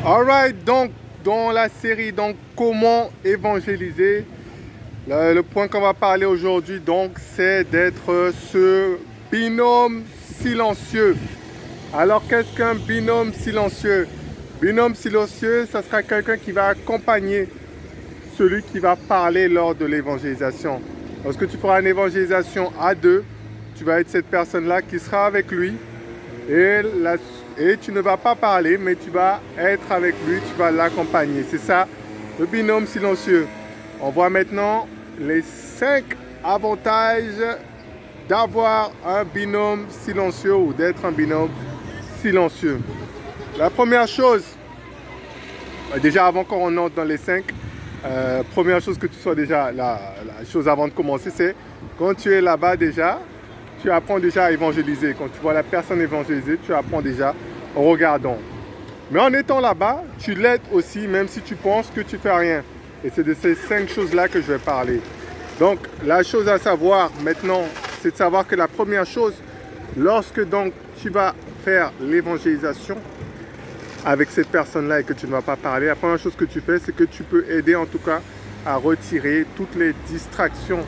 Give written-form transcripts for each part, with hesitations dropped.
Alright, donc dans la série comment évangéliser, le point qu'on va parler aujourd'hui c'est d'être ce binôme silencieux. Alors qu'est-ce qu'un binôme silencieux? Binôme silencieux, ça sera quelqu'un qui va accompagner celui qui va parler lors de l'évangélisation. Lorsque tu feras une évangélisation à deux, tu vas être cette personne-là qui sera avec lui et tu ne vas pas parler, mais tu vas être avec lui, tu vas l'accompagner. C'est ça, le binôme silencieux. On voit maintenant les 5 avantages d'avoir un binôme silencieux ou d'être un binôme silencieux. La première chose, déjà avant qu'on entre dans les 5, première chose que tu sois déjà, la chose avant de commencer, c'est quand tu es là-bas déjà, tu apprends déjà à évangéliser. Quand tu vois la personne évangéliser, tu apprends déjà en regardant. Mais en étant là-bas, tu l'aides aussi, même si tu penses que tu fais rien. Et c'est de ces 5 choses-là que je vais parler. Donc, la chose à savoir maintenant, c'est de savoir que la première chose, lorsque tu vas faire l'évangélisation avec cette personne-là et que tu ne vas pas parler, la première chose que tu fais, c'est que tu peux aider en tout cas à retirer toutes les distractions,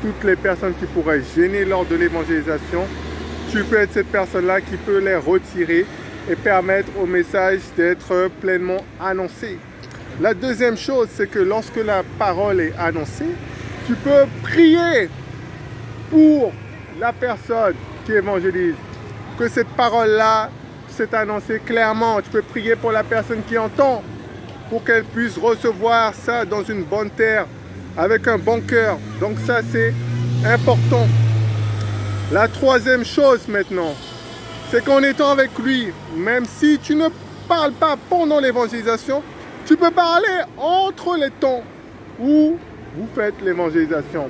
toutes les personnes qui pourraient gêner lors de l'évangélisation. Tu peux être cette personne-là qui peut les retirer et permettre au message d'être pleinement annoncé. La deuxième chose, c'est que lorsque la parole est annoncée, tu peux prier pour la personne qui évangélise. Que cette parole-là s'est annoncée clairement. Tu peux prier pour la personne qui entend, pour qu'elle puisse recevoir ça dans une bonne terre, avec un bon cœur. Donc ça, c'est important. La troisième chose maintenant, c'est qu'en étant avec lui, même si tu ne parles pas pendant l'évangélisation, tu peux parler entre les temps où vous faites l'évangélisation.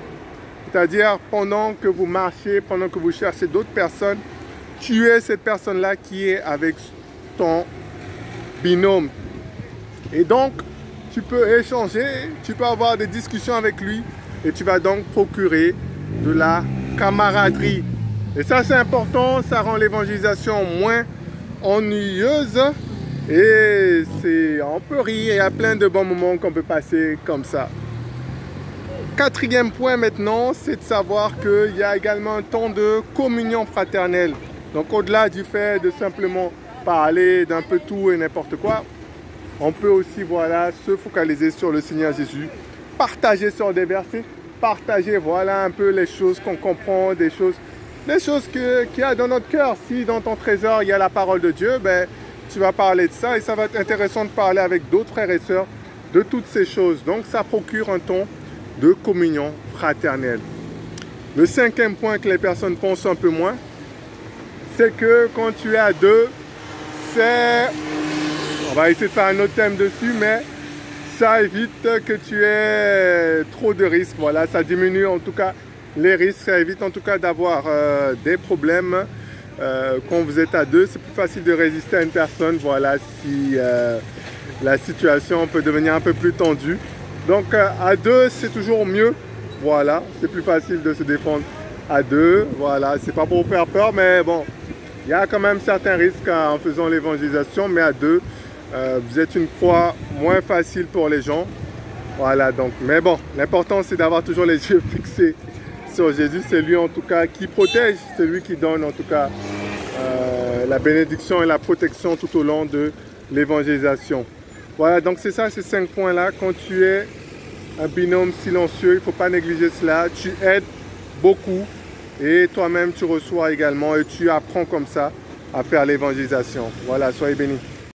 C'est-à-dire pendant que vous marchez, pendant que vous cherchez d'autres personnes, tu es cette personne-là qui est avec ton binôme. Et donc, tu peux échanger, tu peux avoir des discussions avec lui et tu vas donc procurer de la camaraderie. Et ça, c'est important, ça rend l'évangélisation moins ennuyeuse et on peut rire, il y a plein de bons moments qu'on peut passer comme ça. Quatrième point maintenant, c'est de savoir qu'il y a également un temps de communion fraternelle. Donc au-delà du fait de simplement parler d'un peu tout et n'importe quoi, on peut aussi se focaliser sur le Seigneur Jésus, partager sur des versets, partager un peu les choses qu'on comprend, des choses qu'il y a dans notre cœur. Si dans ton trésor il y a la parole de Dieu, tu vas parler de ça et ça va être intéressant de parler avec d'autres frères et sœurs de toutes ces choses. Donc ça procure un temps de communion fraternelle. Le cinquième point que les personnes pensent un peu moins, c'est que quand tu es à deux, on va essayer de faire un autre thème dessus, mais ça évite que tu aies trop de risques. Voilà, ça diminue en tout cas les risques, ça évite en tout cas d'avoir des problèmes. Quand vous êtes à deux, c'est plus facile de résister à une personne, si la situation peut devenir un peu plus tendue. Donc à deux, c'est toujours mieux. Voilà, c'est plus facile de se défendre à deux. Voilà, c'est pas pour faire peur, mais bon, il y a quand même certains risques en faisant l'évangélisation, mais à deux, vous êtes une proie moins facile pour les gens. Voilà, donc, mais bon, l'important c'est d'avoir toujours les yeux fixés sur Jésus. C'est lui en tout cas qui protège, c'est lui qui donne en tout cas la bénédiction et la protection tout au long de l'évangélisation. Voilà, donc c'est ça, ces 5 points-là. Quand tu es un binôme silencieux, il ne faut pas négliger cela. Tu aides beaucoup et toi-même tu reçois également et tu apprends comme ça à faire l'évangélisation. Voilà, soyez bénis.